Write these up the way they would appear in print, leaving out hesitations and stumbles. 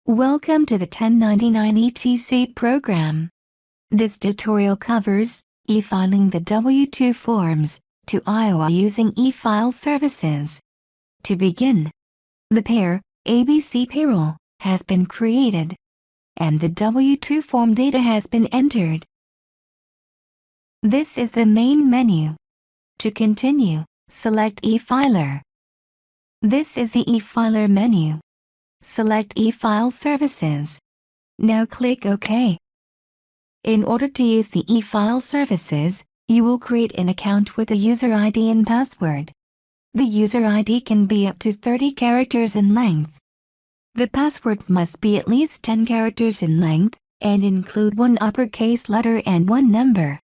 Welcome to the 1099 ETC program. This tutorial covers e-filing the W-2 forms to Iowa using e-file services. To begin, the pair ABC payroll has been created, and the W-2 form data has been entered. This is the main menu. To continue, select e-filer. This is the e-filer menu. Select e-file services. Now click OK. In order to use the e-file services, you will create an account with a user ID and password. The user ID can be up to 30 characters in length. The password must be at least 10 characters in length, and include one uppercase letter and one number.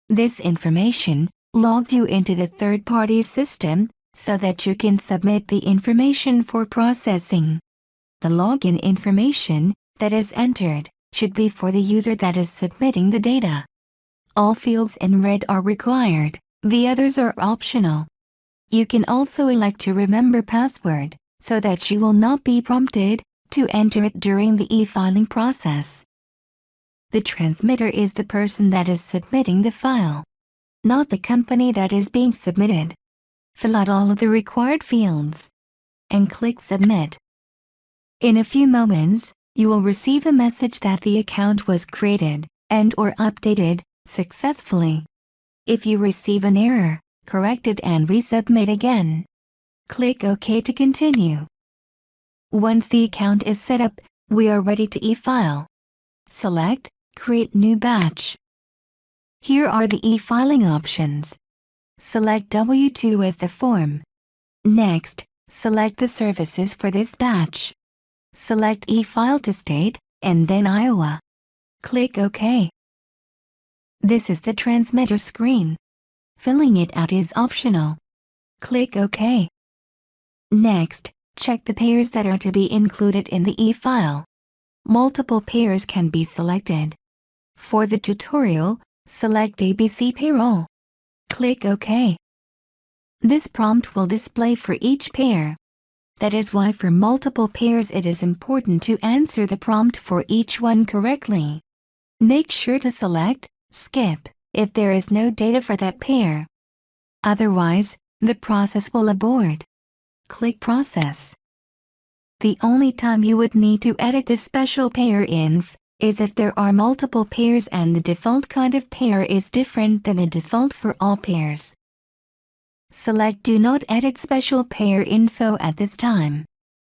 This information logs you into the third-party system, so that you can submit the information for processing. The login information that is entered should be for the user that is submitting the data. All fields in red are required, the others are optional. You can also elect to remember password, so that you will not be prompted to enter it during the e-filing process. The transmitter is the person that is submitting the file, not the company that is being submitted. Fill out all of the required fields and click Submit. In a few moments, you will receive a message that the account was created and/or updated successfully. If you receive an error, correct it and resubmit again. Click OK to continue. Once the account is set up, we are ready to e-file. Select Create New Batch. Here are the e-filing options. Select W-2 as the form. Next, select the services for this batch. Select e-file to state, and then Iowa. Click OK. This is the transmitter screen. Filling it out is optional. Click OK. Next, check the pairs that are to be included in the e-file. Multiple pairs can be selected. For the tutorial, select ABC payroll. Click OK. This prompt will display for each pair. That is why for multiple pairs it is important to answer the prompt for each one correctly. Make sure to select Skip if there is no data for that pair. Otherwise, the process will abort. Click Process. The only time you would need to edit the special pair inf is if there are multiple pairs and the default kind of pair is different than a default for all pairs. Select Do Not Edit Special Pair Info at this time.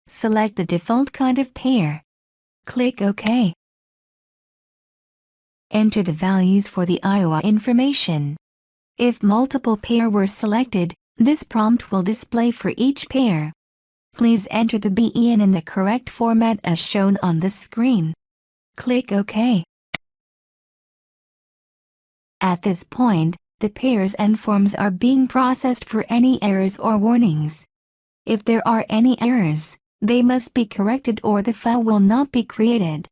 Select the default kind of pair. Click OK. Enter the values for the Iowa information. If multiple pair were selected, this prompt will display for each pair. Please enter the BEN in the correct format as shown on the screen. Click OK. At this point, the pairs and forms are being processed for any errors or warnings. If there are any errors, they must be corrected or the file will not be created.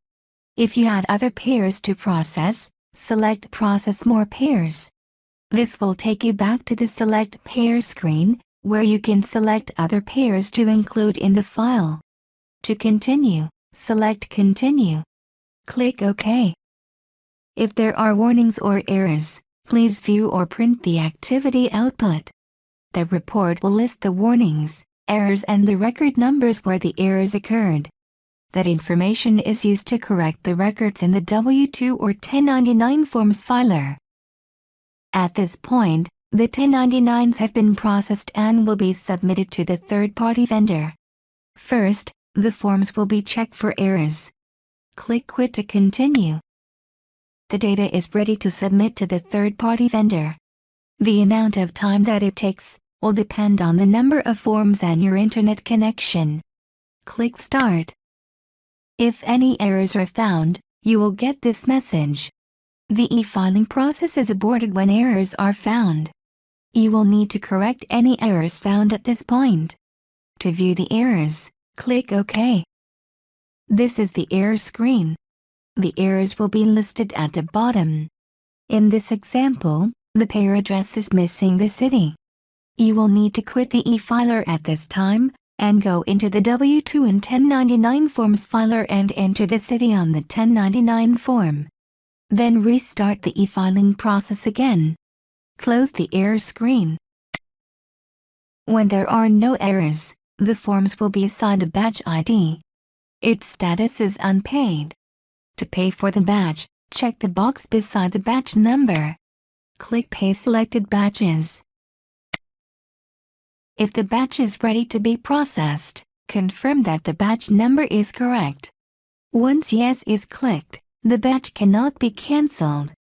If you had other pairs to process, select Process More Pairs. This will take you back to the Select Pair screen, where you can select other pairs to include in the file. To continue, select Continue. Click OK. If there are warnings or errors, please view or print the activity output. The report will list the warnings, errors and the record numbers where the errors occurred. That information is used to correct the records in the W-2 or 1099 forms filer. At this point, the 1099s have been processed and will be submitted to the third-party vendor. First, the forms will be checked for errors. Click Quit to continue. The data is ready to submit to the third-party vendor. The amount of time that it takes will depend on the number of forms and your internet connection. Click Start. If any errors are found, you will get this message. The e-filing process is aborted when errors are found. You will need to correct any errors found at this point. To view the errors, click OK. This is the error screen. The errors will be listed at the bottom. In this example, the pair address is missing the city. You will need to quit the e-filer at this time, and go into the W-2 and 1099 forms filer and enter the city on the 1099 form. Then restart the e-filing process again. Close the error screen. When there are no errors, the forms will be assigned a badge ID. Its status is unpaid. To pay for the badge, check the box beside the badge number. Click Pay Selected Badges. If the badge is ready to be processed, confirm that the badge number is correct. Once Yes is clicked, the badge cannot be cancelled.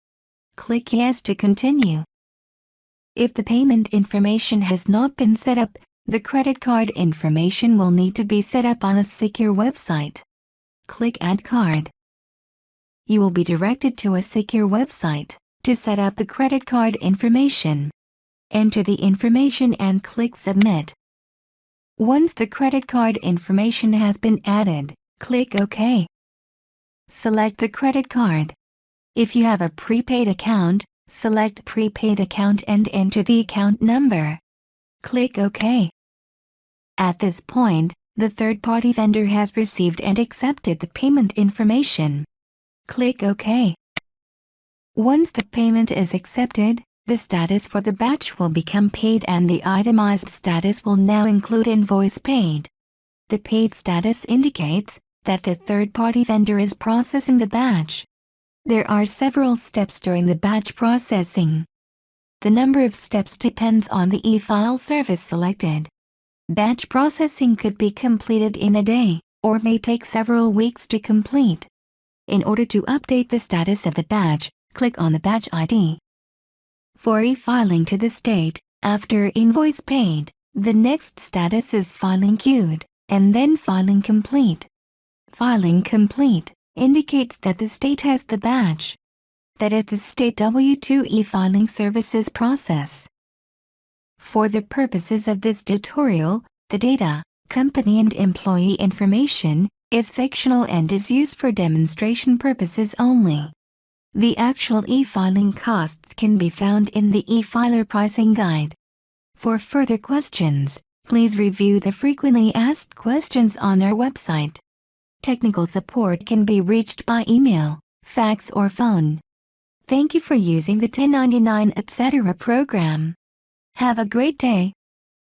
Click Yes to continue. If the payment information has not been set up, the credit card information will need to be set up on a secure website. Click Add Card. You will be directed to a secure website to set up the credit card information. Enter the information and click Submit. Once the credit card information has been added, click OK. Select the credit card. If you have a prepaid account, select Prepaid Account and enter the account number. Click OK. At this point, the third-party vendor has received and accepted the payment information. Click OK. Once the payment is accepted, the status for the batch will become paid and the itemized status will now include invoice paid. The paid status indicates that the third-party vendor is processing the batch. There are several steps during the batch processing. The number of steps depends on the e-file service selected. Batch processing could be completed in a day, or may take several weeks to complete. In order to update the status of the batch, click on the batch ID. For e-filing to this date, after invoice paid, the next status is filing queued, and then filing complete. Filing complete indicates that the state has the batch. That is the state W-2 e-filing services process. For the purposes of this tutorial, the data, company and employee information, is fictional and is used for demonstration purposes only. The actual e-filing costs can be found in the e-filer pricing guide. For further questions, please review the frequently asked questions on our website. Technical support can be reached by email, fax or phone. Thank you for using the 1099 etc. program. Have a great day.